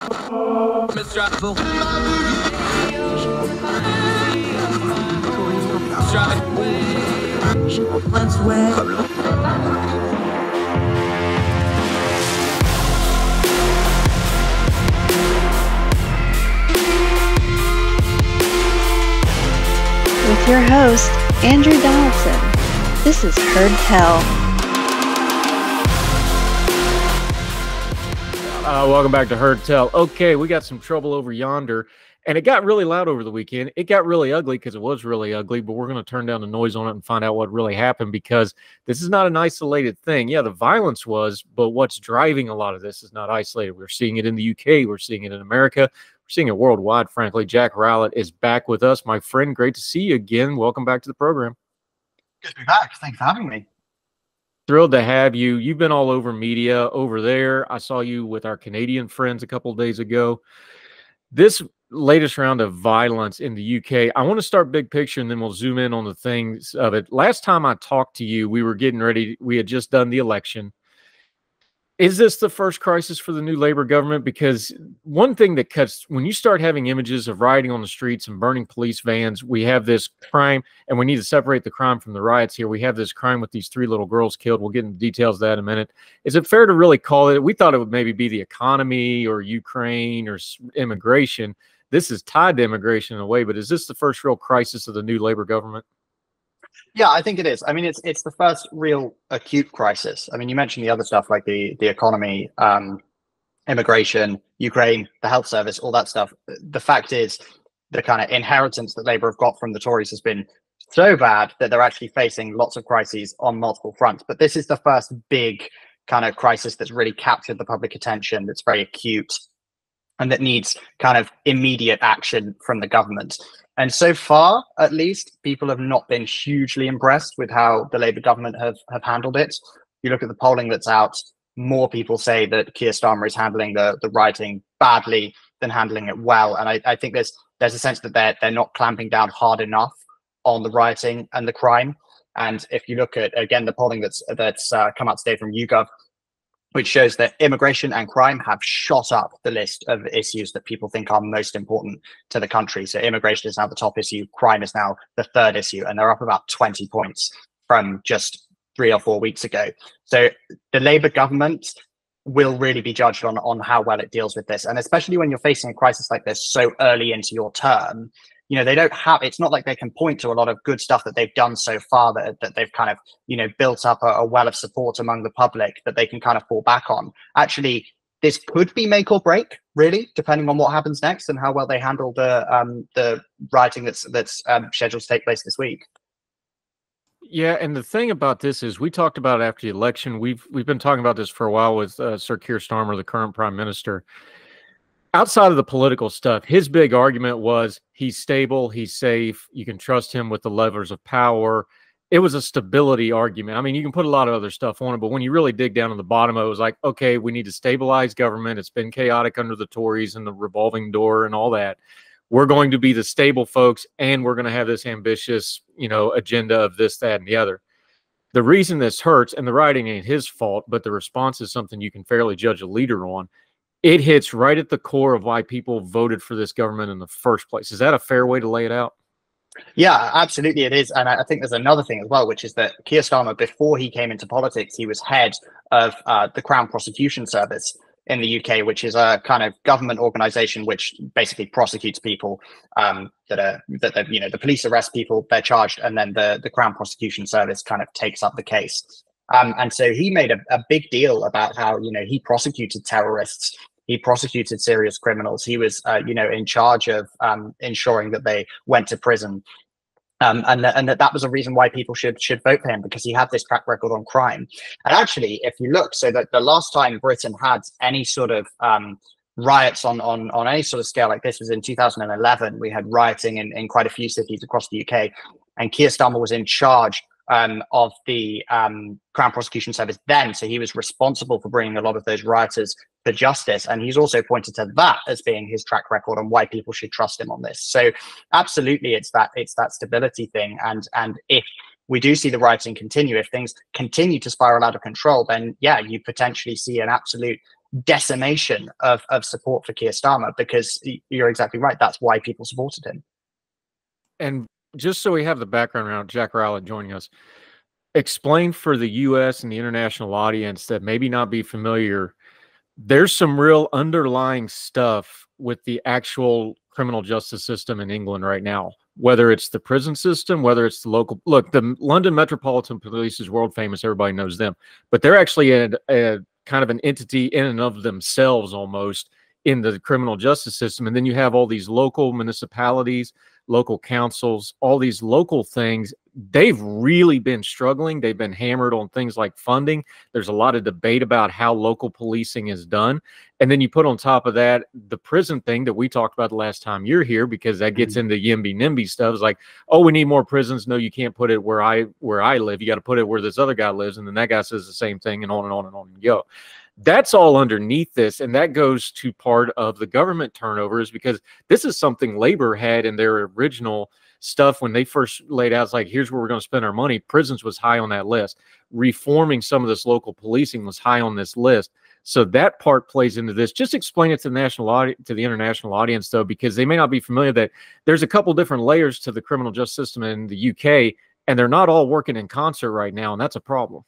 With your host, Andrew Donaldson. This is Heard Tell. Welcome back to Heard Tell. Okay, we got some trouble over yonder, and it got really loud over the weekend. It got really ugly because it was really ugly, but we're going to turn down the noise on it and find out what really happened, because this is not an isolated thing. Yeah, the violence was, but what's driving a lot of this is not isolated. We're seeing it in the UK. We're seeing it in America. We're seeing it worldwide, frankly. Jack Rowlett is back with us. My friend, great to see you again. Welcome back to the program. Good to be back. Thanks for having me. Thrilled to have you. You've been all over media over there. I saw you with our Canadian friends a couple of days ago. This latest round of violence in the UK, I want to start big picture and then we'll zoom in on the things of it. Last time I talked to you, we were getting ready. We had just done the election. Is this the first crisis for the new Labour government? Because one thing that cuts, when you start having images of rioting on the streets and burning police vans, we have this crime, and we need to separate the crime from the riots here. We have this crime with these 3 little girls killed. We'll get into details of that in a minute. Is it fair to really call it? We thought it would maybe be the economy or Ukraine or immigration. This is tied to immigration in a way, but is this the first real crisis of the new Labour government? Yeah, I think it is. I mean, it's the first real acute crisis. I mean, you mentioned the other stuff like the economy, immigration, Ukraine, the health service, all that stuff. The fact is, the kind of inheritance that Labour have got from the Tories has been so bad that they're actually facing lots of crises on multiple fronts. But this is the first big kind of crisis that's really captured the public attention, that's very acute, and that needs kind of immediate action from the government. And so far, at least, people have not been hugely impressed with how the Labour government have handled it. You look at the polling that's out, more people say that Keir Starmer is handling the rioting badly than handling it well. And I think there's a sense that they're not clamping down hard enough on the rioting and the crime. And if you look at, again, the polling that's come out today from YouGov, which shows that immigration and crime have shot up the list of issues that people think are most important to the country. So immigration is now the top issue, crime is now the 3rd issue, and they're up about 20 points from just 3 or 4 weeks ago. So the Labour government will really be judged on how well it deals with this. And especially when you're facing a crisis like this so early into your term, you know, they don't have, it's not like they can point to a lot of good stuff that they've done so far that they've kind of, you know, built up a well of support among the public that they can kind of fall back on. Actually, this could be make or break, really, depending on what happens next and how well they handle the rioting that's scheduled to take place this week. Yeah, and the thing about this is, we talked about it after the election. We've been talking about this for a while with Sir Keir Starmer, the current prime minister. Outside of the political stuff, his big argument was he's stable, he's safe, you can trust him with the levers of power. It was a stability argument. I mean, you can put a lot of other stuff on it, but when you really dig down to the bottom of it, it was like, okay, we need to stabilize government. It's been chaotic under the Tories and the revolving door and all that. We're going to be the stable folks, and we're going to have this ambitious, you know, agenda of this, that, and the other. The reason this hurts, and the writing ain't his fault, but the response is something you can fairly judge a leader on. It hits right at the core of why people voted for this government in the first place. Is that a fair way to lay it out? Yeah, absolutely it is. And I think there's another thing as well, which is that Keir Starmer, before he came into politics, he was head of the Crown Prosecution Service in the UK, which is a kind of government organization which basically prosecutes people that you know, the police arrest people, they're charged, and then the Crown Prosecution Service kind of takes up the case. And so he made a big deal about how, you know, he prosecuted terrorists. He prosecuted serious criminals. He was, you know, in charge of ensuring that they went to prison, and that was a reason why people should vote for him, because he had this track record on crime. And actually, if you look, so that the last time Britain had any sort of riots on any sort of scale like this was in 2011. We had rioting in quite a few cities across the UK, and Keir Starmer was in charge of the Crown Prosecution Service then. So he was responsible for bringing a lot of those rioters to justice. And he's also pointed to that as being his track record and why people should trust him on this. So absolutely, it's that stability thing. And if we do see the rioting continue, if things continue to spiral out of control, then yeah, you potentially see an absolute decimation of support for Keir Starmer, because you're exactly right. That's why people supported him. And just so we have the background around Jack Rowlett joining us, explain for the U.S. and the international audience that maybe not be familiar, there's some real underlying stuff with the actual criminal justice system in England right now, whether it's the prison system, whether it's the local, look, the London Metropolitan Police is world famous. Everybody knows them, but they're actually a kind of an entity in and of themselves almost in the criminal justice system. And then you have all these local municipalities, local councils, all these local things. They've really been struggling. They've been hammered on things like funding. There's a lot of debate about how local policing is done. And then you put on top of that the prison thing that we talked about the last time you're here, because that gets into YIMBY NIMBY stuff. It's like, oh, we need more prisons. No, you can't put it where I live. You got to put it where this other guy lives. And then that guy says the same thing, and on and on and on you go. That's all underneath this, and that goes to part of the government turnovers, because this is something Labor had in their original stuff when they first laid out. It's like, here's where we're going to spend our money. Prisons was high on that list. Reforming some of this local policing was high on this list. So that part plays into this. Just explain it to the international audience, though, because they may not be familiar that there's a couple different layers to the criminal justice system in the UK, and they're not all working in concert right now, and that's a problem.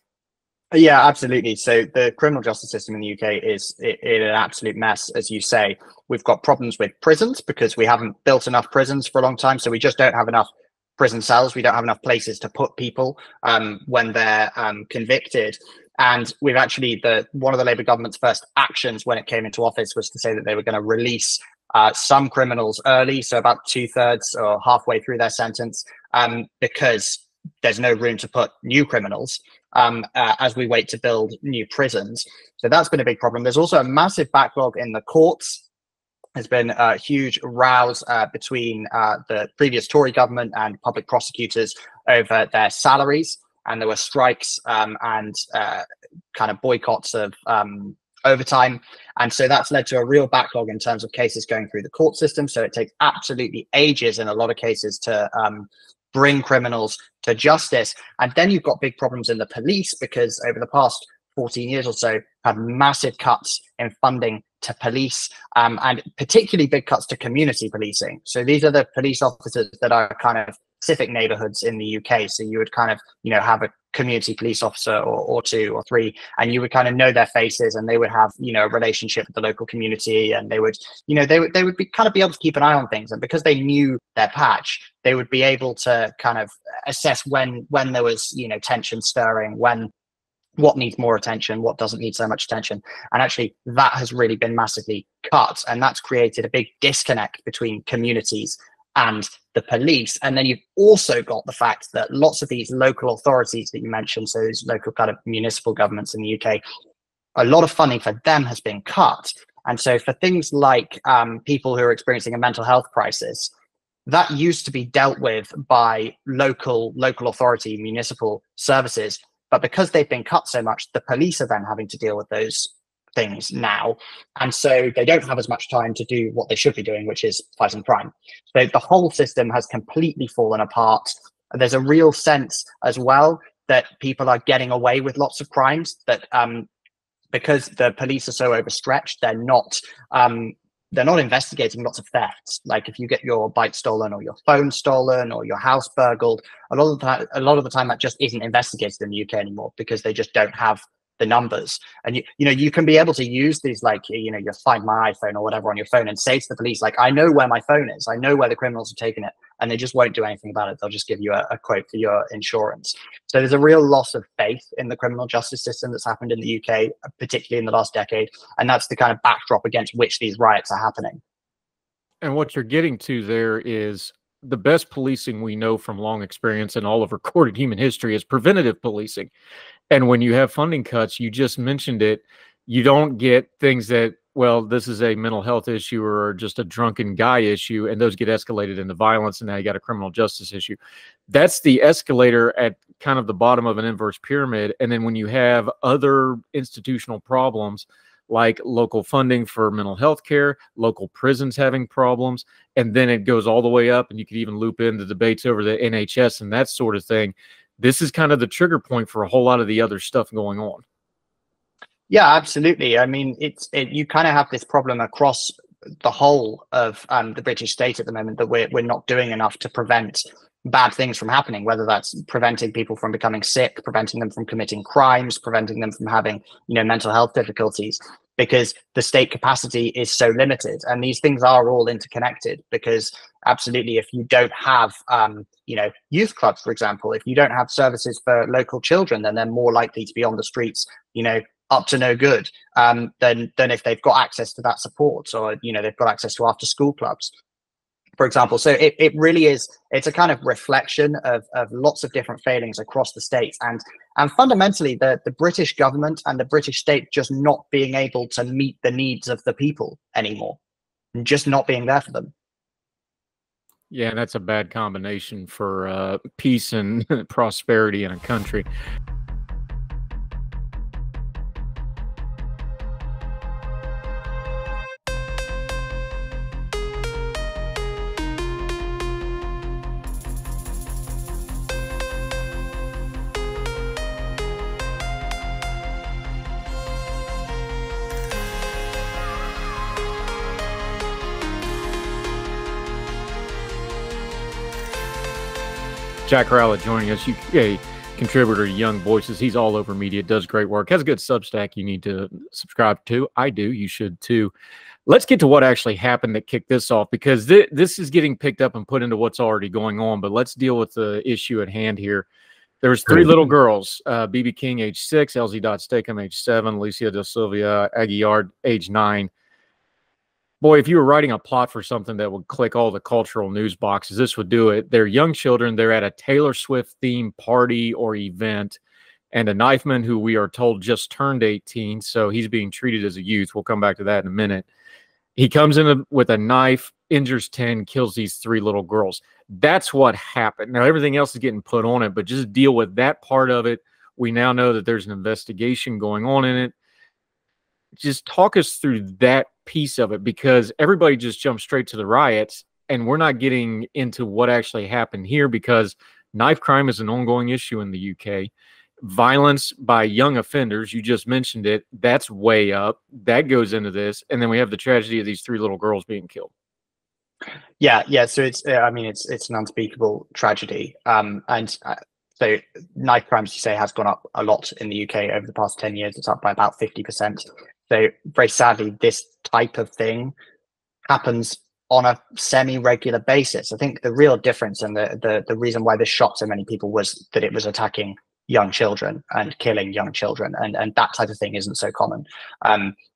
Yeah, absolutely. So the criminal justice system in the UK is in an absolute mess, as you say. We've got problems with prisons because we haven't built enough prisons for a long time. So we just don't have enough prison cells. We don't have enough places to put people when they're convicted. And we've actually, one of the Labour government's first actions when it came into office was to say that they were going to release some criminals early, so about 2/3 or halfway through their sentence, because there's no room to put new criminals as we wait to build new prisons. So that's been a big problem. There's also a massive backlog in the courts. There's been huge rows between the previous Tory government and public prosecutors over their salaries, and there were strikes and kind of boycotts of overtime. And so that's led to a real backlog in terms of cases going through the court system. So it takes absolutely ages in a lot of cases to bring criminals to justice. And then you've got big problems in the police, because over the past 14 years or so, had massive cuts in funding to police, and particularly big cuts to community policing. So these are the police officers that are kind of specific neighborhoods in the UK. So you would kind of, have a community police officer or two or three, and you would kind of know their faces, and they would have, a relationship with the local community, and they would, they would be kind of be able to keep an eye on things. And because they knew their patch, they would be able to kind of assess when there was, tension stirring, what needs more attention, what doesn't need so much attention. And actually that has really been massively cut, and that's created a big disconnect between communities and the police. And then you've also got the fact that lots of these local authorities that you mentioned, so these local kind of municipal governments in the UK, a lot of funding for them has been cut. And so for things like people who are experiencing a mental health crisis, that used to be dealt with by local authority, municipal services. But because they've been cut so much, the police are then having to deal with those things now. And so they don't have as much time to do what they should be doing, which is fighting crime. So the whole system has completely fallen apart. There's a real sense as well that people are getting away with lots of crimes, that because the police are so overstretched, they're not investigating lots of thefts. Like if you get your bike stolen or your phone stolen or your house burgled, a lot of the time that just isn't investigated in the UK anymore, because they just don't have the numbers. And you can be able to use these, like, you Find My iPhone or whatever on your phone and say to the police, like, I know where my phone is, I know where the criminals have taken it, and they just won't do anything about it. They'll just give you a quote for your insurance. So there's a real loss of faith in the criminal justice system that's happened in the UK, particularly in the last decade, and that's the kind of backdrop against which these riots are happening. And what you're getting to there is the best policing we know from long experience in all of recorded human history is preventative policing. And when you have funding cuts, you just mentioned it, you don't get things that, well, this is a mental health issue or just a drunken guy issue, and those get escalated into violence, and now you got a criminal justice issue. That's the escalator at kind of the bottom of an inverse pyramid. And then when you have other institutional problems, like local funding for mental health care, local prisons having problems, and then it goes all the way up, and you could even loop in the debates over the NHS and that sort of thing. This is kind of the trigger point for a whole lot of the other stuff going on. Yeah, absolutely. I mean, you kind of have this problem across the whole of the British state at the moment, that we're not doing enough to prevent bad things from happening, whether that's preventing people from becoming sick, preventing them from committing crimes, preventing them from having, mental health difficulties, because the state capacity is so limited. And these things are all interconnected, because absolutely, if you don't have, youth clubs, for example, if you don't have services for local children, then they're more likely to be on the streets, up to no good, than if they've got access to that support, or they've got access to after school clubs, for example. So it really is, it's a kind of reflection of lots of different failings across the states, and fundamentally the British government and the British state just not being able to meet the needs of the people anymore, just not being there for them. Yeah, and that's a bad combination for peace and prosperity in a country. Jack Rowlett joining us, UK contributor to Young Voices. He's all over media, does great work, has a good Substack you need to subscribe to. I do. You should too. Let's get to what actually happened that kicked this off, because this is getting picked up and put into what's already going on. But let's deal with the issue at hand here. There was 3 little girls, BB King, age 6, LZ Steakham, age 7, Alicia De Silva Aguiar, age 9. Boy, if you were writing a plot for something that would click all the cultural news boxes, this would do it. They're young children. They're at a Taylor Swift themed party or event, and a knifeman who we are told just turned 18, so he's being treated as a youth. We'll come back to that in a minute. He comes in with a knife, injures 10, kills these 3 little girls. That's what happened. Now, everything else is getting put on it, but just deal with that part of it. We now know that there's an investigation going on in it. Just talk us through that piece of it, because everybody just jumped straight to the riots, and we're not getting into what actually happened here, because knife crime is an ongoing issue in the UK. Violence by young offenders, you just mentioned it, that's way up. That goes into this, and then we have the tragedy of these 3 little girls being killed. Yeah. So it's an unspeakable tragedy. So knife crimes, you say, has gone up a lot in the UK over the past 10 years. It's up by about 50%. So very sadly, this type of thing happens on a semi-regular basis. I think the real difference, and the reason why this shocked so many people, was that it was attacking young children and killing young children, and that type of thing isn't so common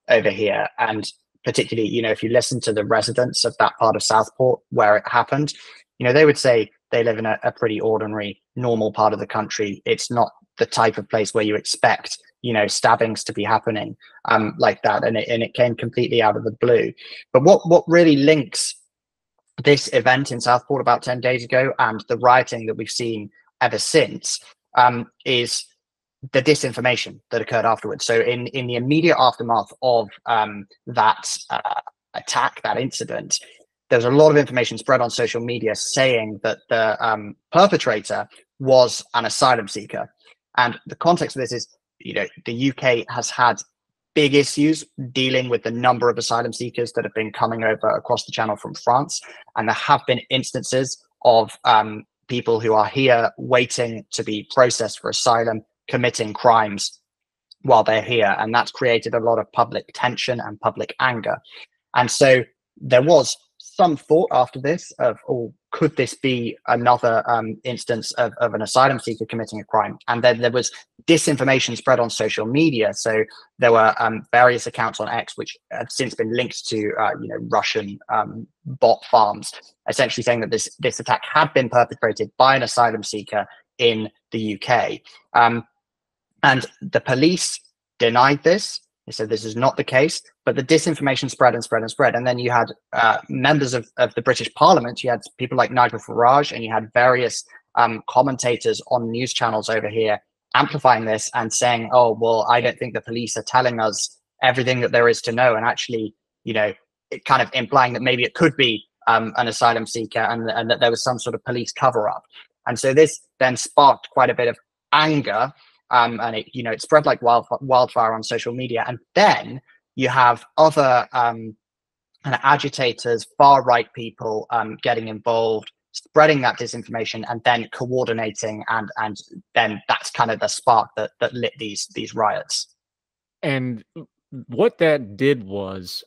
over here. And particularly, if you listen to the residents of that part of Southport where it happened, they would say they live in a pretty ordinary, normal part of the country. It's not the type of place where you expect, stabbings to be happening like that. And it came completely out of the blue. But what really links this event in Southport about 10 days ago and the rioting that we've seen ever since is the disinformation that occurred afterwards. So in the immediate aftermath of that attack, that incident, there was a lot of information spread on social media saying that the perpetrator was an asylum seeker. And the context of this is, the UK has had big issues dealing with the number of asylum seekers that have been coming over across the channel from France. And there have been instances of people who are here waiting to be processed for asylum, committing crimes while they're here. And that's created a lot of public tension and public anger. And so there was some thought after this of, could this be another instance of an asylum seeker committing a crime? And then there was disinformation spread on social media. So there were various accounts on X which have since been linked to Russian bot farms, essentially saying that this attack had been perpetrated by an asylum seeker in the UK. And the police denied this. They said this is not the case, but the disinformation spread and spread and spread. And then you had members of the British Parliament, you had people like Nigel Farage, and you had various commentators on news channels over here amplifying this and saying, oh, well, I don't think the police are telling us everything that there is to know. And actually, it kind of implying that maybe it could be an asylum seeker and that there was some sort of police cover up. And so this then sparked quite a bit of anger and it, you know, it spread like wildfire on social media. And then you have other kind of agitators, far right people getting involved, spreading that disinformation, and then coordinating, and then that's kind of the spark that lit these riots. And what that did was,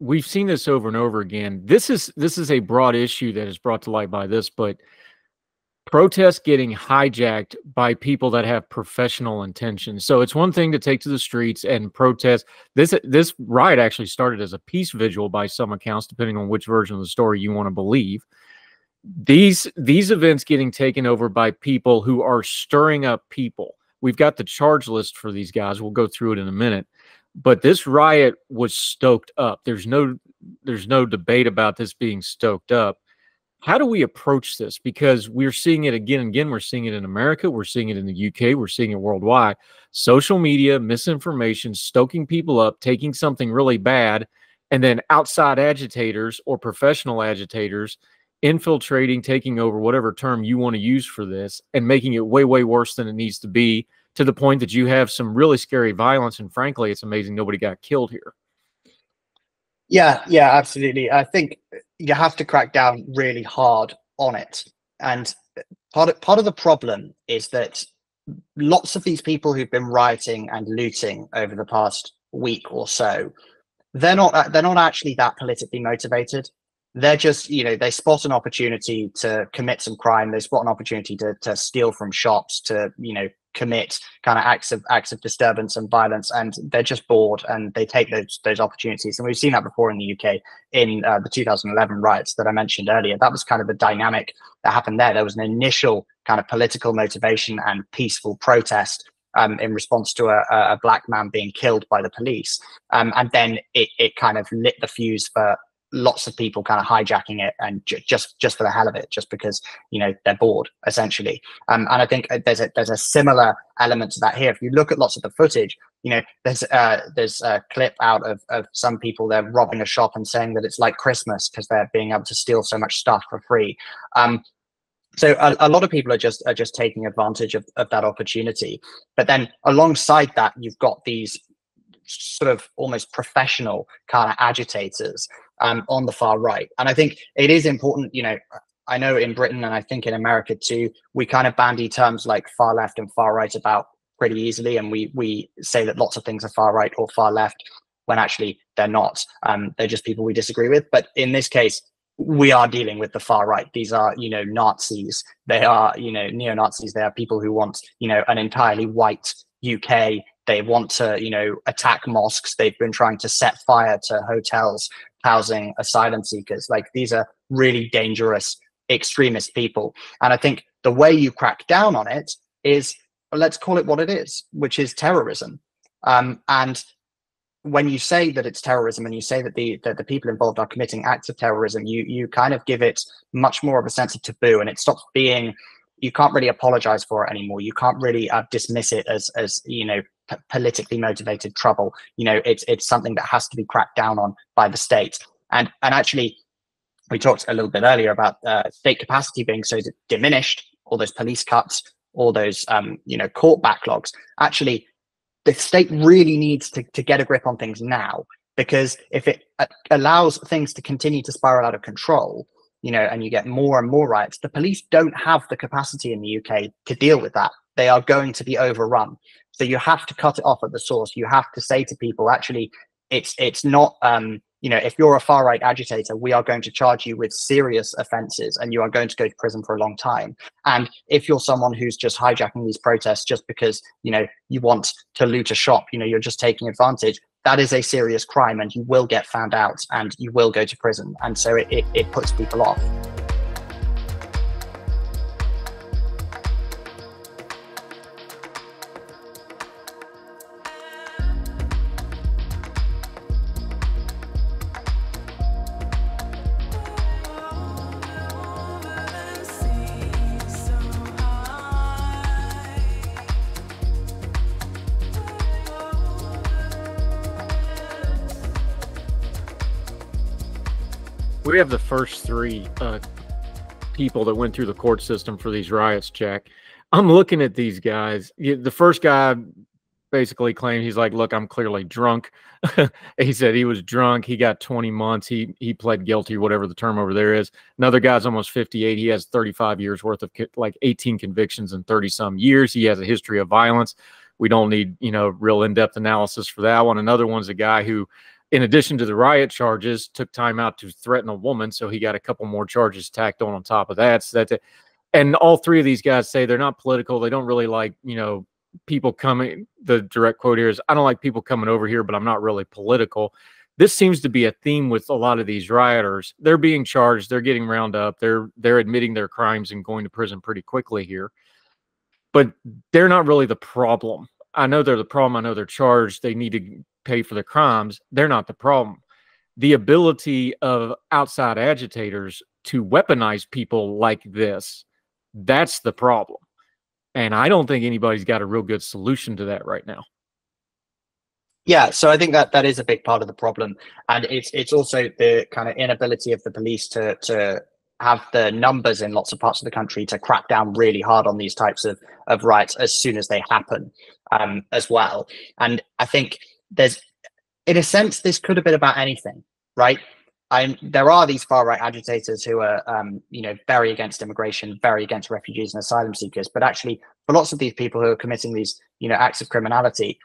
we've seen this over and over again. This is a broad issue that is brought to light by this, but protests getting hijacked by people that have professional intentions. So it's one thing to take to the streets and protest. This riot actually started as a peace vigil by some accounts, depending on which version of the story you want to believe. These events getting taken over by people who are stirring up people. We've got the charge list for these guys. We'll go through it in a minute. But this riot was stoked up. There's no debate about this being stoked up. How do we approach this? Because we're seeing it again and again. We're seeing it in America. We're seeing it in the UK. We're seeing it worldwide. Social media, misinformation, stoking people up, taking something really bad, and then outside agitators or professional agitators infiltrating, taking over, whatever term you want to use for this, and making it way, way worse than it needs to be, to the point that you have some really scary violence. And frankly, it's amazing nobody got killed here. Yeah, absolutely. I think you have to crack down really hard on it. And part of the problem is that lots of these people who've been rioting and looting over the past week or so, they're not actually that politically motivated. They're just, you know, they spot an opportunity to commit some crime. They spot an opportunity to steal from shops, to, you know, commit kind of acts of disturbance and violence, and they're just bored and they take those opportunities. And we've seen that before in the UK in the 2011 riots that I mentioned earlier. That was kind of the dynamic that happened there. There was an initial kind of political motivation and peaceful protest in response to a black man being killed by the police, and then it kind of lit the fuse for lots of people kind of hijacking it, and just for the hell of it, just because, you know, they're bored, essentially. And I think there's a similar element to that here. If you look at lots of the footage, you know, there's a clip out of some people, they're robbing a shop and saying that it's like Christmas because they're being able to steal so much stuff for free. So a lot of people are just taking advantage of that opportunity. But then alongside that, you've got these sort of almost professional kind of agitators on the far right. And I think it is important, you know, I know in Britain, and I think in America too, we kind of bandy terms like far left and far right about pretty easily. And we say that lots of things are far right or far left, when actually they're not. They're just people we disagree with. But in this case, we are dealing with the far right. These are, you know, Nazis. They are, you know, neo-Nazis. They are people who want, you know, an entirely white UK. They want to, you know, attack mosques. They've been trying to set fire to hotels housing asylum seekers. Like, these are really dangerous extremist people. And I think the way you crack down on it is, let's call it what it is, which is terrorism. And when you say that it's terrorism, and you say that the people involved are committing acts of terrorism, you kind of give it much more of a sense of taboo, and it stops being, you can't really apologize for it anymore. You can't really dismiss it as you know, politically motivated trouble. You know, it's something that has to be cracked down on by the state. And actually, we talked a little bit earlier about state capacity being so diminished, all those police cuts, all those you know, court backlogs. Actually, the state really needs to get a grip on things now, because if it allows things to continue to spiral out of control, you know, and you get more and more riots, the police don't have the capacity in the UK to deal with that. They are going to be overrun. So you have to cut it off at the source. You have to say to people, actually, it's not, you know, if you're a far right agitator, we are going to charge you with serious offenses and you are going to go to prison for a long time. And if you're someone who's just hijacking these protests just because, you know, you want to loot a shop, you know, you're just taking advantage, that is a serious crime and you will get found out and you will go to prison. And so it puts people off. We have the first three people that went through the court system for these riots, Jack. I'm looking at these guys. The first guy basically claimed, he's like, look, I'm clearly drunk. He said he was drunk. He got 20 months. He pled guilty, whatever the term over there is. Another guy's almost 58. He has 35 years worth of like 18 convictions in 30 some years. He has a history of violence. We don't need, real in-depth analysis for that one. Another one's a guy who, in addition to the riot charges, took time out to threaten a woman. So he got a couple more charges tacked on top of that. So that's it. And all three of these guys say they're not political. They don't really like, people coming. The direct quote here is, I don't like people coming over here, but I'm not really political. This seems to be a theme with a lot of these rioters. They're being charged. They're getting round up. They're admitting their crimes and going to prison pretty quickly here. But they're not really the problem. I know they're the problem. I know they're charged. They need to pay for their crimes. They're not the problem. The ability of outside agitators to weaponize people like this, that's the problem. And I don't think anybody's got a real good solution to that right now. Yeah, so I think that is a big part of the problem, and it's also the kind of inability of the police to have the numbers in lots of parts of the country to crack down really hard on these types of riots as soon as they happen, as well. And I think there's, in a sense, this could have been about anything, right? There are these far right agitators who are, very against immigration, very against refugees and asylum seekers. But actually, for lots of these people who are committing these, acts of criminality,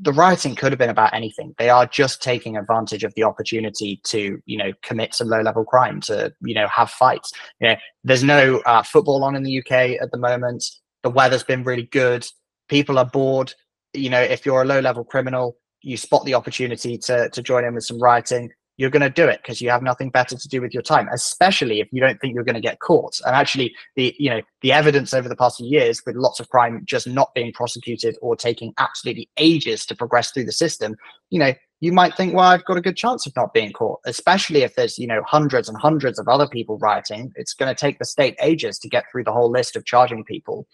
the rioting could have been about anything. They are just taking advantage of the opportunity to, commit some low-level crime, to, have fights. There's no football on in the UK at the moment. The weather's been really good. People are bored. If you're a low-level criminal, you spot the opportunity to join in with some rioting. You're going to do it because you have nothing better to do with your time, especially if you don't think you're going to get caught. And actually, the evidence over the past few years, with lots of crime just not being prosecuted or taking absolutely ages to progress through the system, you might think, well, I've got a good chance of not being caught, especially if there's, hundreds and hundreds of other people rioting. It's going to take the state ages to get through the whole list of charging people.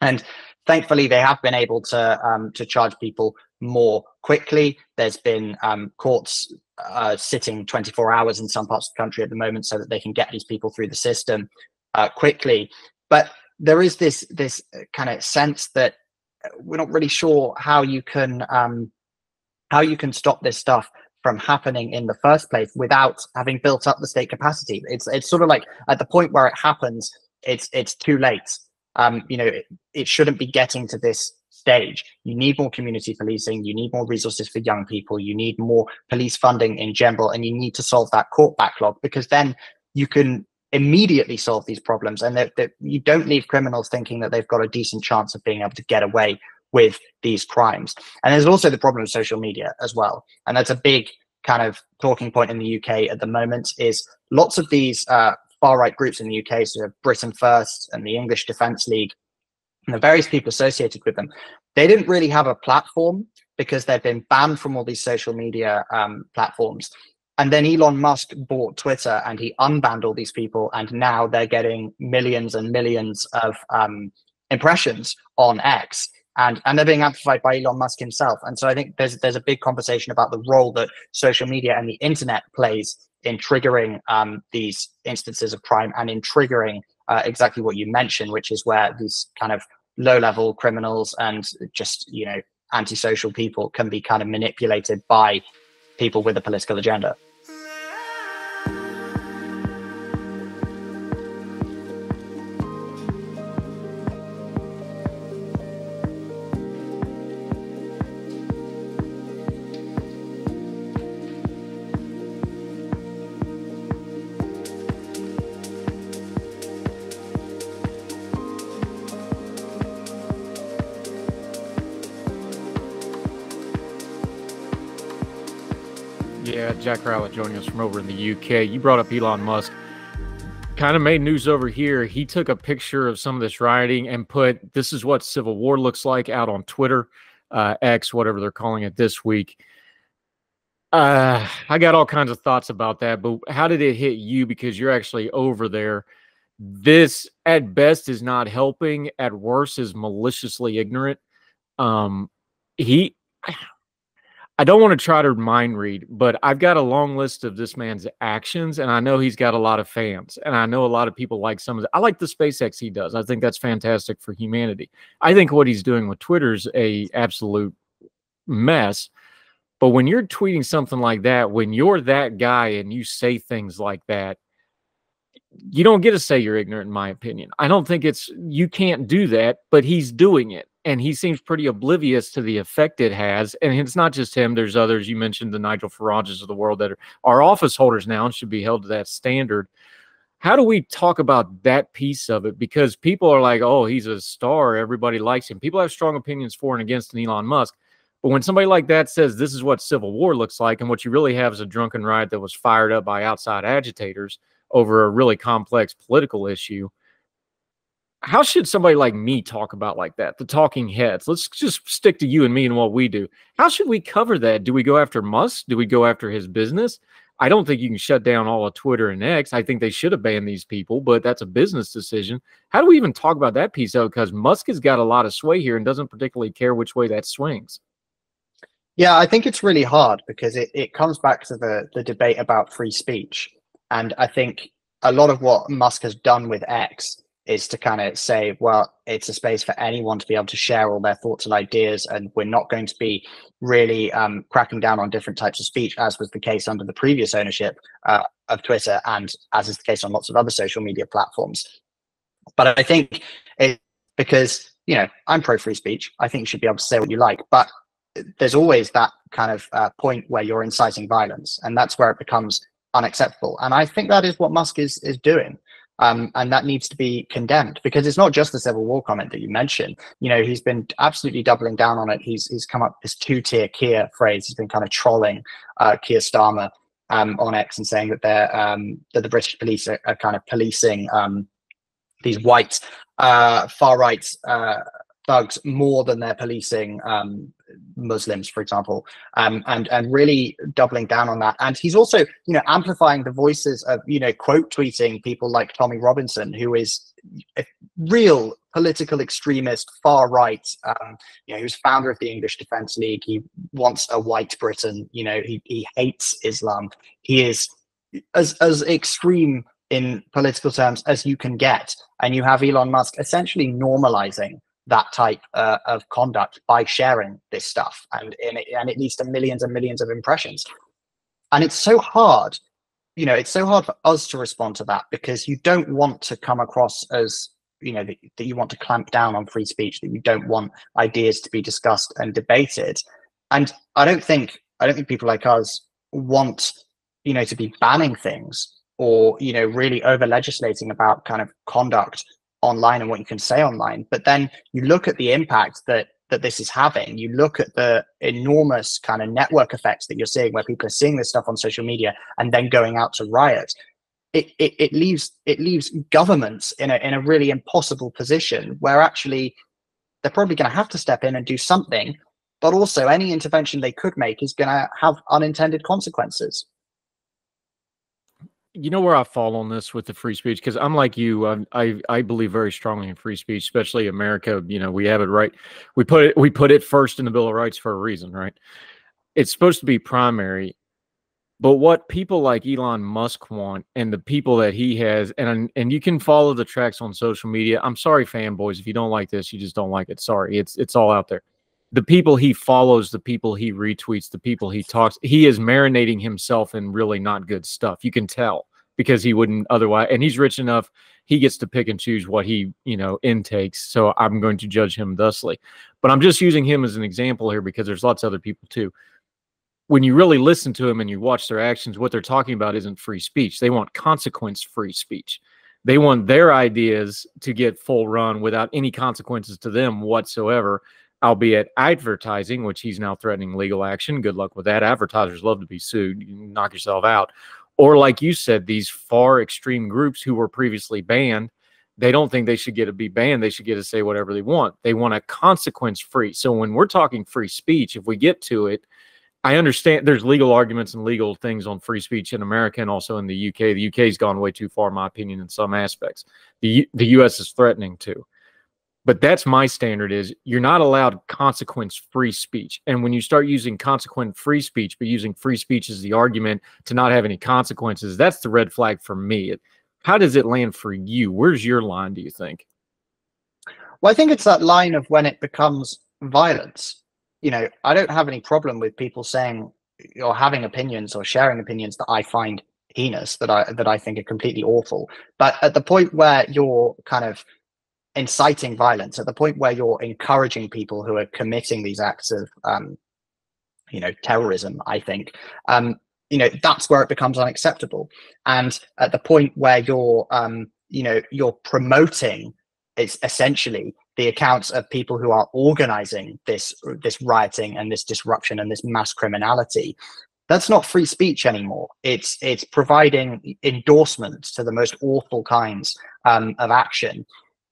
And thankfully, they have been able to charge people more quickly. There's been courts sitting 24 hours in some parts of the country at the moment so that they can get these people through the system quickly. But there is this kind of sense that we're not really sure how you can stop this stuff from happening in the first place without having built up the state capacity. It's sort of like at the point where it happens, it's too late. It shouldn't be getting to this stage. You need more community policing. You need more resources for young people. You need more police funding in general, and you need to solve that court backlog, because then you can immediately solve these problems, and that you don't leave criminals thinking that they've got a decent chance of being able to get away with these crimes. And there's also the problem of social media as well, and that's a big kind of talking point in the UK at the moment. Is lots of these far-right groups in the UK, so Britain First and the English Defence League, and the various people associated with them, they didn't really have a platform because they've been banned from all these social media platforms. And then Elon Musk bought Twitter and he unbanned all these people, and now they're getting millions and millions of impressions on X, and they're being amplified by Elon Musk himself. And so I think there's a big conversation about the role that social media and the internet plays in triggering these instances of crime, and in triggering exactly what you mentioned, which is where these kind of low-level criminals and just, antisocial people can be kind of manipulated by people with a political agenda. Yeah, Jack Rowlett joining us from over in the UK. You brought up Elon Musk. Kind of made news over here. He took a picture of some of this rioting and put, "This is what civil war looks like," out on Twitter, X, whatever they're calling it this week. I got all kinds of thoughts about that, but how did it hit you? Because you're actually over there. This, at best, is not helping. At worst, is maliciously ignorant. I don't want to try to mind read, but I've got a long list of this man's actions, and I know he's got a lot of fans, and I know a lot of people like some of the, I like the SpaceX he does. I think that's fantastic for humanity. I think what he's doing with Twitter's a absolute mess. But when you're tweeting something like that, when you're that guy and you say things like that, you don't get to say you're ignorant, in my opinion. I don't think you can't do that, but he's doing it. And he seems pretty oblivious to the effect it has. And it's not just him. There's others. You mentioned the Nigel Farages of the world that are office holders now and should be held to that standard. How do we talk about that piece of it? Because people are like, oh, he's a star. Everybody likes him. People have strong opinions for and against an Elon Musk. But when somebody like that says this is what civil war looks like, and what you really have is a drunken riot that was fired up by outside agitators over a really complex political issue, how should somebody like me talk about like that? The talking heads. Let's just stick to you and me and what we do. How should we cover that? Do we go after Musk? Do we go after his business? I don't think you can shut down all of Twitter and X. I think they should have banned these people, but that's a business decision. How do we even talk about that piece of? Because Musk has got a lot of sway here and doesn't particularly care which way that swings. Yeah, I think it's really hard because it comes back to the debate about free speech. And I think a lot of what Musk has done with X is to kind of say, well, it's a space for anyone to be able to share all their thoughts and ideas, and we're not going to be really cracking down on different types of speech, as was the case under the previous ownership of Twitter, and as is the case on lots of other social media platforms. But I think it's because, you know, I'm pro free speech. I think you should be able to say what you like, but there's always that kind of point where you're inciting violence, and that's where it becomes unacceptable. And I think that is what Musk is doing. And that needs to be condemned, because it's not just the civil war comment that you mentioned. You know, he's been absolutely doubling down on it. He's come up with this two-tier Keir phrase. He's been kind of trolling Keir Starmer on X and saying that that the British police are kind of policing these white far-right thugs more than they're policing Muslims, for example, and really doubling down on that. And he's also, you know, amplifying the voices of, you know, quote tweeting people like Tommy Robinson, who is a real political extremist, far right. You know, he was founder of the English Defence League. He wants a white Britain. You know, he hates Islam. He is as extreme in political terms as you can get. And you have Elon Musk essentially normalizing that type of conduct by sharing this stuff, and it leads to millions and millions of impressions. And it's so hard, you know, it's so hard for us to respond to that, because you don't want to come across as, you know, that you want to clamp down on free speech, that you don't want ideas to be discussed and debated. And I don't think people like us want, you know, to be banning things or, you know, really over legislating about kind of conduct online and what you can say online. But then you look at the impact that this is having. You look at the enormous kind of network effects that you're seeing, where people are seeing this stuff on social media and then going out to riot. It leaves governments in a really impossible position, where actually they're probably going to have to step in and do something, but also any intervention they could make is going to have unintended consequences. You know where I fall on this with the free speech? Because I'm like you. I believe very strongly in free speech, especially America. You know, we have it right. We put it first in the Bill of Rights for a reason, right? It's supposed to be primary. But what people like Elon Musk want, and the people that he has, and you can follow the tracks on social media. I'm sorry, fanboys, if you don't like this, you just don't like it. Sorry, it's all out there. The people he follows, the people he retweets, the people he talks, he is marinating himself in really not good stuff. You can tell, because he wouldn't otherwise. And he's rich enough, he gets to pick and choose what he, you know, intakes. So I'm going to judge him thusly. But I'm just using him as an example here, because there's lots of other people too. When you really listen to them and you watch their actions, what they're talking about isn't free speech. They want consequence-free speech. They want their ideas to get full run without any consequences to them whatsoever, albeit advertising, which he's now threatening legal action. Good luck with that. Advertisers love to be sued. You can knock yourself out. Or like you said, these far extreme groups who were previously banned, they don't think they should get to be banned. They should get to say whatever they want. They want a consequence-free. So when we're talking free speech, if we get to it, I understand there's legal arguments and legal things on free speech in America and also in the UK. The UK's gone way too far, in my opinion, in some aspects. The US is threatening to. But that's my standard, is you're not allowed consequence-free speech. And when you start using consequence-free speech, but using free speech as the argument to not have any consequences, that's the red flag for me. How does it land for you? Where's your line, do you think? Well, I think it's that line of when it becomes violence. You know, I don't have any problem with people saying or having opinions or sharing opinions that I find heinous, that I think are completely awful. But at the point where you're kind of inciting violence, at the point where you're encouraging people who are committing these acts of terrorism, I think that's where it becomes unacceptable. And at the point where you're promoting, it's essentially the accounts of people who are organizing this rioting and this disruption and this mass criminality, that's not free speech anymore. It's providing endorsements to the most awful kinds of action.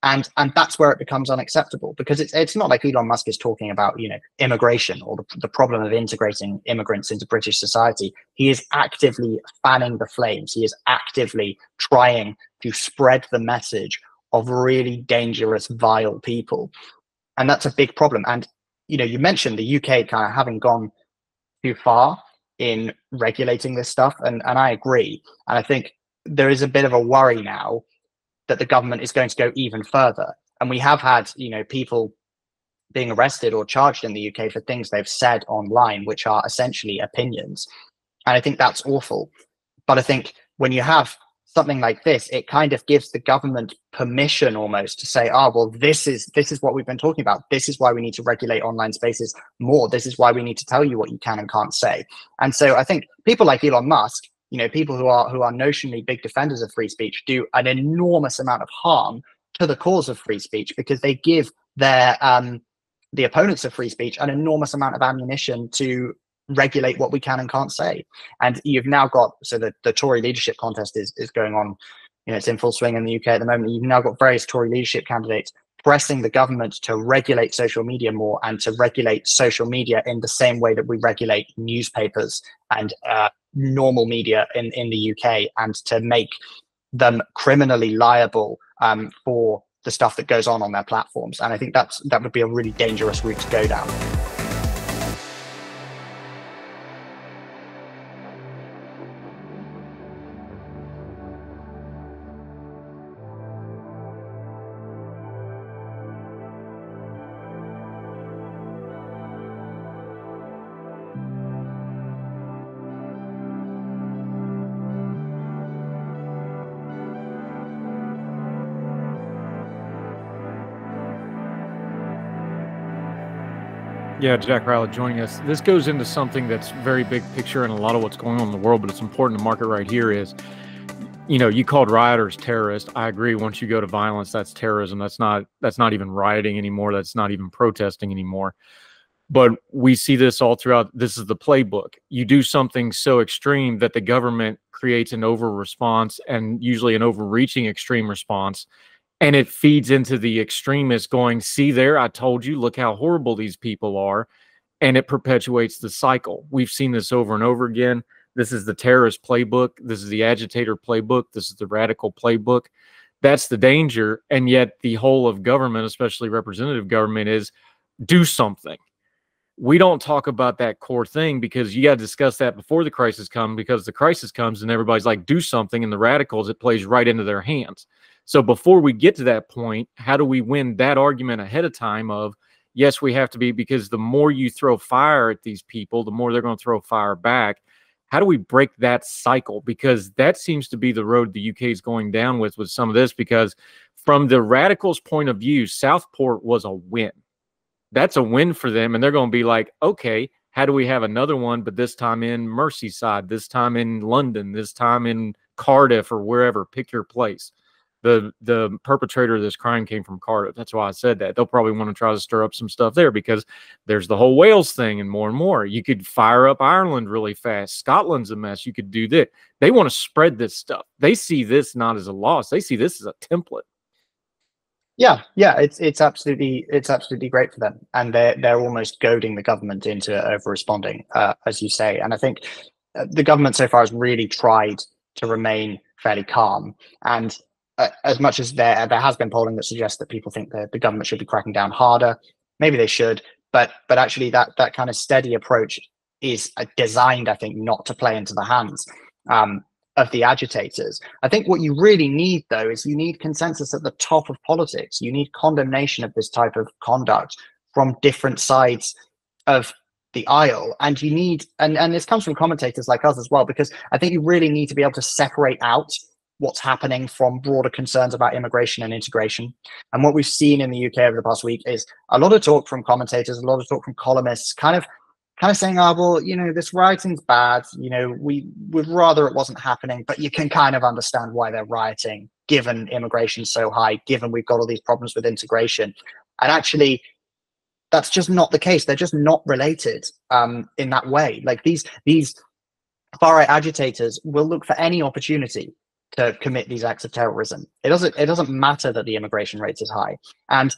And that's where it becomes unacceptable, because it's not like Elon Musk is talking about immigration or the problem of integrating immigrants into British society. He is actively fanning the flames. He is actively trying to spread the message of really dangerous, vile people, and that's a big problem. And you mentioned the UK kind of having gone too far in regulating this stuff, and I agree. And I think there is a bit of a worry now that the government is going to go even further. And we have had, people being arrested or charged in the UK for things they've said online, which are essentially opinions. And I think that's awful. But I think when you have something like this, it kind of gives the government permission almost to say, oh, well, this is what we've been talking about. This is why we need to regulate online spaces more. This is why we need to tell you what you can and can't say. And so I think people like Elon Musk, people who are notionally big defenders of free speech, do an enormous amount of harm to the cause of free speech, because they give their the opponents of free speech an enormous amount of ammunition to regulate what we can and can't say. And you've now got, so the Tory leadership contest is going on, it's in full swing in the UK at the moment. You've now got various Tory leadership candidates pressing the government to regulate social media more, and to regulate social media in the same way that we regulate newspapers and normal media in the UK, and to make them criminally liable for the stuff that goes on their platforms. And I think that would be a really dangerous route to go down. Yeah, Jack Rowlett joining us. This goes into something that's very big picture and a lot of what's going on in the world, but it's important to mark it right here is, you called rioters terrorists. I agree. Once you go to violence, that's terrorism. That's not even rioting anymore. That's not even protesting anymore. But we see this all throughout. This is the playbook. You do something so extreme that the government creates an over response, and usually an overreaching extreme response. And it feeds into the extremists going, see there, I told you, look how horrible these people are. And it perpetuates the cycle. We've seen this over and over again. This is the terrorist playbook. This is the agitator playbook. This is the radical playbook. That's the danger. And yet the whole of government, especially representative government, is do something. We don't talk about that core thing, because you got to discuss that before the crisis comes, because the crisis comes and everybody's like, do something. And the radicals, it plays right into their hands. So before we get to that point, how do we win that argument ahead of time of, yes, we have to be, because the more you throw fire at these people, the more they're going to throw fire back. How do we break that cycle? Because that seems to be the road the UK is going down with some of this, because from the radicals' point of view, Southport was a win. That's a win for them. And they're going to be like, okay, how do we have another one, but this time in Merseyside, this time in London, this time in Cardiff, or wherever, pick your place. The perpetrator of this crime came from Cardiff. That's why I said that. They'll probably want to try to stir up some stuff there, because there's the whole Wales thing and more and more. You could fire up Ireland really fast. Scotland's a mess. You could do that. They want to spread this stuff. They see this not as a loss. They see this as a template. Yeah, it's absolutely great for them, and they're almost goading the government into over responding, as you say. And I think the government so far has really tried to remain fairly calm, and as much as there has been polling that suggests that people think that the government should be cracking down harder, maybe they should, but actually that kind of steady approach is designed, I think, not to play into the hands of the agitators. I think what you really need, though, is you need consensus at the top of politics. You need condemnation of this type of conduct from different sides of the aisle, and you need, and this comes from commentators like us as well, because I think you really need to be able to separate out what's happening from broader concerns about immigration and integration. And what we've seen in the UK over the past week is a lot of talk from commentators, a lot of talk from columnists, kind of saying, oh, well, you know, this rioting's bad, you know, we would rather it wasn't happening, but you can kind of understand why they're rioting, given immigration's so high, given we've got all these problems with integration. And actually, that's just not the case. They're just not related in that way. Like these far-right agitators will look for any opportunity to commit these acts of terrorism. It doesn't matter that the immigration rate is high, and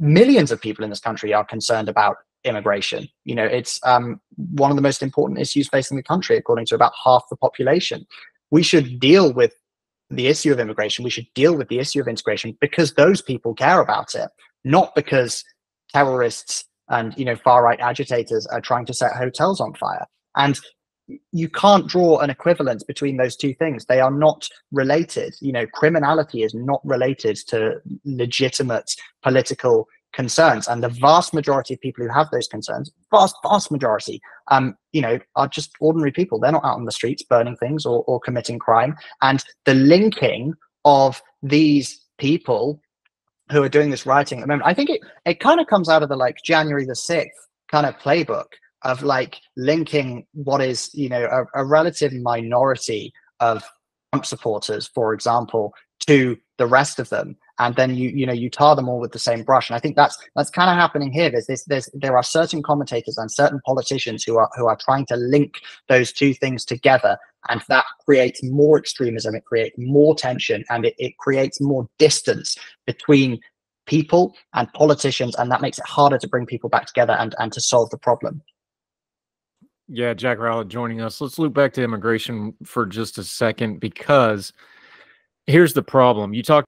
millions of people in this country are concerned about immigration. You know, it's one of the most important issues facing the country, according to about half the population. We should deal with the issue of immigration. We should deal with the issue of integration because those people care about it, not because terrorists and, you know, far-right agitators are trying to set hotels on fire. And you can't draw an equivalence between those two things. They are not related. You know, criminality is not related to legitimate political concerns, and the vast majority of people who have those concerns, vast majority, you know, are just ordinary people. They're not out on the streets burning things or committing crime. And the linking of these people who are doing this rioting at the moment, I think it kind of comes out of the like January the 6th kind of playbook of like linking what is, you know, a relative minority of Trump supporters, for example, to the rest of them, and then you tar them all with the same brush. And I think that's kind of happening here. There are certain commentators and certain politicians who are trying to link those two things together, and that creates more extremism, it creates more tension, and it creates more distance between people and politicians, and that makes it harder to bring people back together and to solve the problem. Yeah, Jack Rowlett joining us. Let's loop back to immigration for just a second, because here's the problem. You talk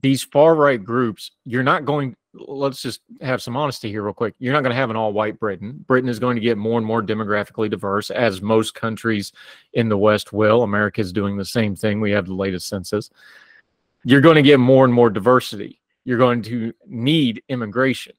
these far-right groups, you're not going, let's just have some honesty here real quick. You're not going to have an all-white Britain. Britain is going to get more and more demographically diverse, as most countries in the West will. America is doing the same thing. We have the latest census. You're going to get more and more diversity. You're going to need immigration.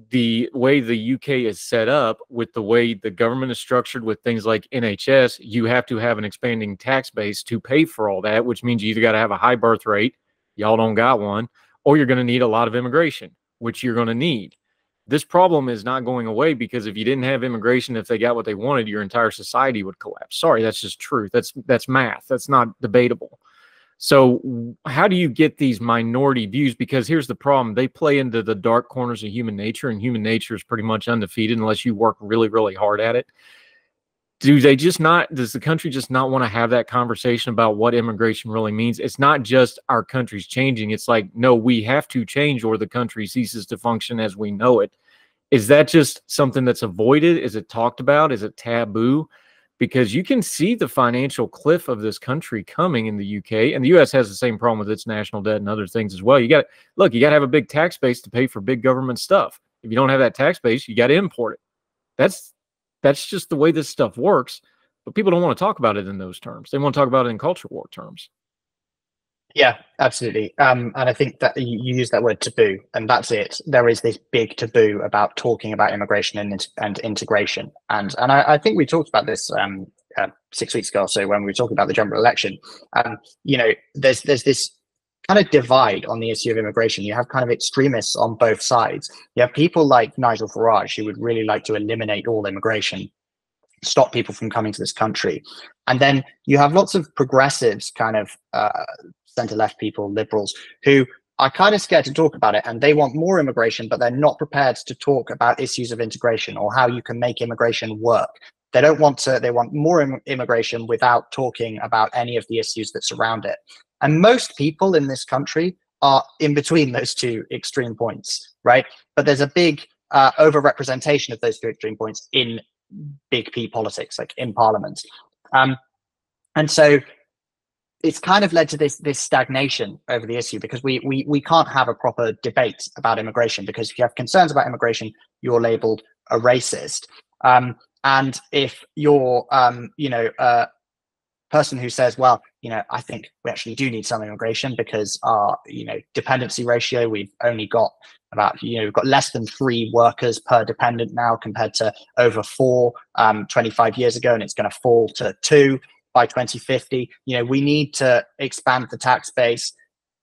The way the UK is set up, with the way the government is structured with things like NHS, you have to have an expanding tax base to pay for all that, which means you either got to have a high birth rate, y'all don't got one, or you're going to need a lot of immigration, which you're going to need. This problem is not going away, because if you didn't have immigration, if they got what they wanted, your entire society would collapse. Sorry, that's just truth. That's math. That's not debatable. So how do you get these minority views? Because here's the problem. They play into the dark corners of human nature, and human nature is pretty much undefeated unless you work really, really hard at it. Does the country just not want to have that conversation about what immigration really means? It's not just our country's changing. It's like, no, we have to change or the country ceases to function as we know it. Is that just something that's avoided? Is it talked about? Is it taboo? Because you can see the financial cliff of this country coming in the UK, and the US has the same problem with its national debt and other things as well. You got to have a big tax base to pay for big government stuff. If you don't have that tax base, you got to import it. That's just the way this stuff works. But people don't want to talk about it in those terms. They want to talk about it in culture war terms. Yeah, absolutely. And I think that you use that word taboo, and that's it. There is this big taboo about talking about immigration and integration. And I think we talked about this 6 weeks ago or so when we were talking about the general election. You know, there's this kind of divide on the issue of immigration. You have kind of extremists on both sides. You have people like Nigel Farage, who would really like to eliminate all immigration, stop people from coming to this country. And then you have lots of progressives, kind of center-left people, liberals, who are kind of scared to talk about it, and they want more immigration, but they're not prepared to talk about issues of integration or how you can make immigration work. They want more immigration without talking about any of the issues that surround it. And most people in this country are in between those two extreme points, right? But there's a big overrepresentation of those two extreme points in big P politics, like in parliament. And so it's kind of led to this stagnation over the issue, because we can't have a proper debate about immigration, because if you have concerns about immigration, you're labeled a racist. And if you're person who says, well, I think we actually do need some immigration because our, dependency ratio, we've only got about, we've got less than 3 workers per dependent now, compared to over 4 25 years ago, and it's going to fall to 2 by 2050. We need to expand the tax base.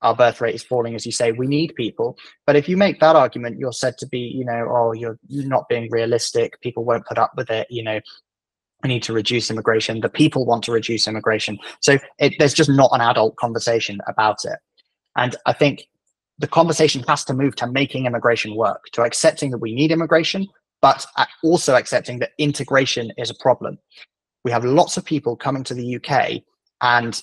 Our birth rate is falling, as you say. We need people. But if you make that argument, you're said to be, oh, you're not being realistic. People won't put up with it. We need to reduce immigration. The people want to reduce immigration. So there's just not an adult conversation about it. And I think the conversation has to move to making immigration work, to accepting that we need immigration, but also accepting that integration is a problem. We have lots of people coming to the UK, and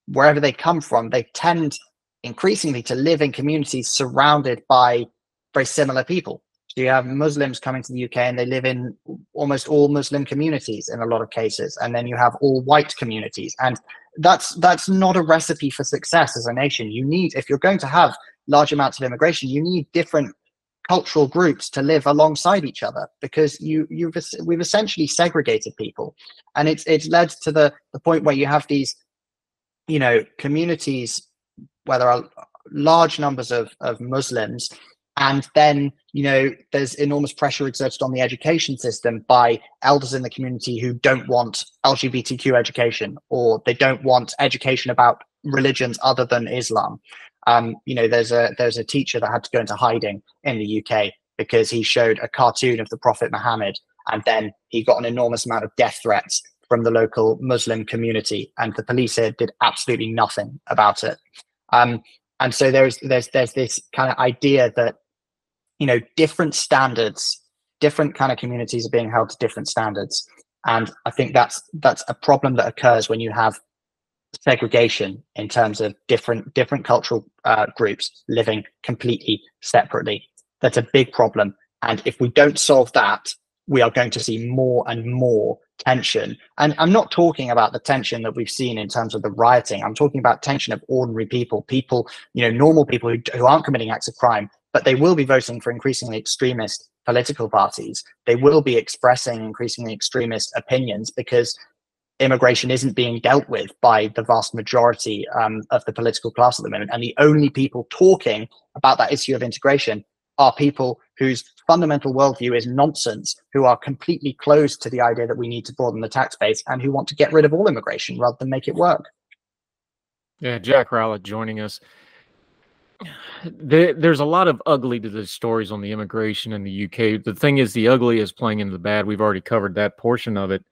wherever they come from, they tend increasingly to live in communities surrounded by very similar people. So you have Muslims coming to the UK, and they live in almost all Muslim communities in a lot of cases, and then you have all white communities, and that's not a recipe for success as a nation. You need, if you're going to have large amounts of immigration, you need different cultural groups to live alongside each other, because we've essentially segregated people, and it's led to the point where you have these communities where there are large numbers of Muslims, and then there's enormous pressure exerted on the education system by elders in the community who don't want LGBTQ education, or they don't want education about religions other than Islam. There's a teacher that had to go into hiding in the UK because he showed a cartoon of the Prophet Muhammad, and then he got an enormous amount of death threats from the local Muslim community, and the police here did absolutely nothing about it. And so there's this kind of idea that different standards, different kind of communities are being held to different standards, and I think that's a problem that occurs when you have segregation in terms of different cultural groups living completely separately. That's a big problem, and if we don't solve that, we are going to see more and more tension. And I'm not talking about the tension that we've seen in terms of the rioting. I'm talking about tension of ordinary people, normal people who aren't committing acts of crime, but they will be voting for increasingly extremist political parties. They will be expressing increasingly extremist opinions, because immigration isn't being dealt with by the vast majority of the political class at the moment. And the only people talking about that issue of integration are people whose fundamental worldview is nonsense, who are completely closed to the idea that we need to broaden the tax base, and who want to get rid of all immigration rather than make it work. Yeah, Jack Rowlett joining us. There's a lot of ugly to the stories on the immigration in the UK. The thing is, the ugly is playing into the bad. We've already covered that portion of it.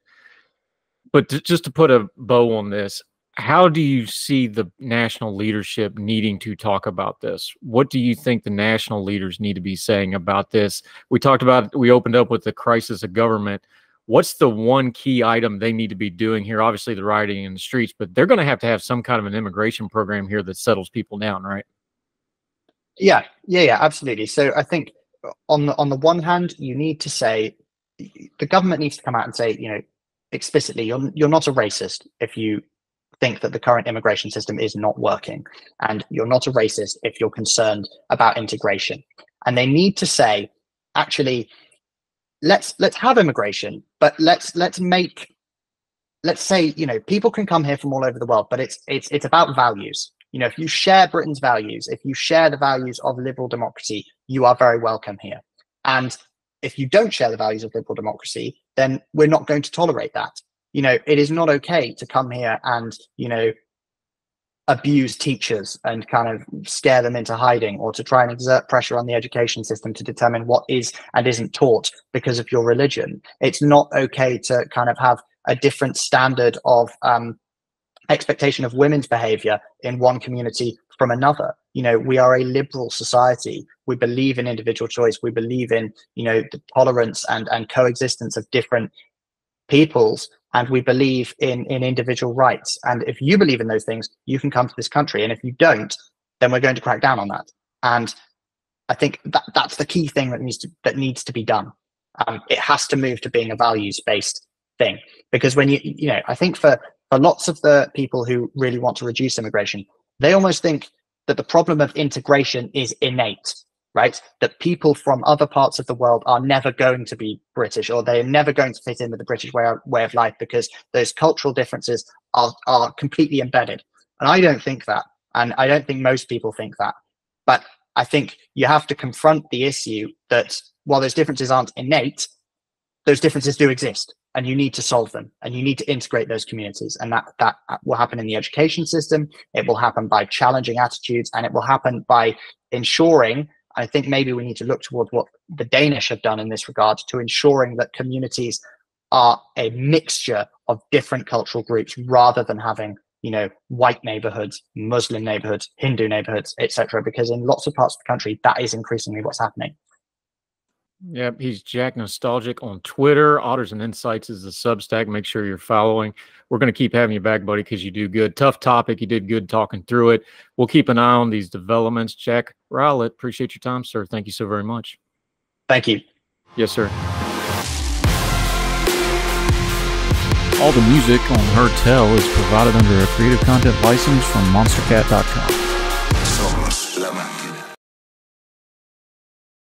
But just to put a bow on this, how do you see the national leadership needing to talk about this? What do you think the national leaders need to be saying about this? We opened up with the crisis of government. What's the one key item they need to be doing here? Obviously, the rioting in the streets, but they're going to have some kind of an immigration program here that settles people down, right? Yeah, absolutely. So I think on the one hand, you need to say, the government needs to come out and say, explicitly, you're not a racist if you think that the current immigration system is not working, and you're not a racist if you're concerned about integration. And they need to say, actually, let's have immigration, but let's say, people can come here from all over the world, but it's about values. If you share Britain's values, if you share the values of liberal democracy, you are very welcome here. And if you don't share the values of liberal democracy, then we're not going to tolerate that. It is not okay to come here and, abuse teachers and kind of scare them into hiding, or to try and exert pressure on the education system to determine what is and isn't taught because of your religion. It's not okay to kind of have a different standard of expectation of women's behavior in one community from another. We are a liberal society. We believe in individual choice. We believe in, the tolerance and coexistence of different peoples, and we believe in individual rights. And if you believe in those things, you can come to this country. And if you don't, then we're going to crack down on that. And I think that's the key thing that needs to be done. It has to move to being a values-based thing, because when I think for for lots of the people who really want to reduce immigration, they almost think that the problem of integration is innate, right? That people from other parts of the world are never going to be British, or they're never going to fit in with the British way of life because those cultural differences are completely embedded. And I don't think that. And I don't think most people think that. But I think you have to confront the issue that while those differences aren't innate, those differences do exist, and you need to solve them, and you need to integrate those communities. And that will happen in the education system. It will happen by challenging attitudes, and it will happen by ensuring, I think maybe we need to look towards what the Danish have done in this regard, to ensuring that communities are a mixture of different cultural groups rather than having, you know, white neighborhoods, Muslim neighborhoods, Hindu neighborhoods, etc. Because in lots of parts of the country, that is increasingly what's happening. Yep, he's Jack Nostalgic on Twitter. Otters and Insights is the Substack. Make sure you're following. We're going to keep having you back, buddy, because you do good. Tough topic. You did good talking through it. We'll keep an eye on these developments. Jack Rowlett, appreciate your time, sir. Thank you so very much. Thank you. Yes, sir. All the music on Heard Tell is provided under a Creative Content license from monstercat.com.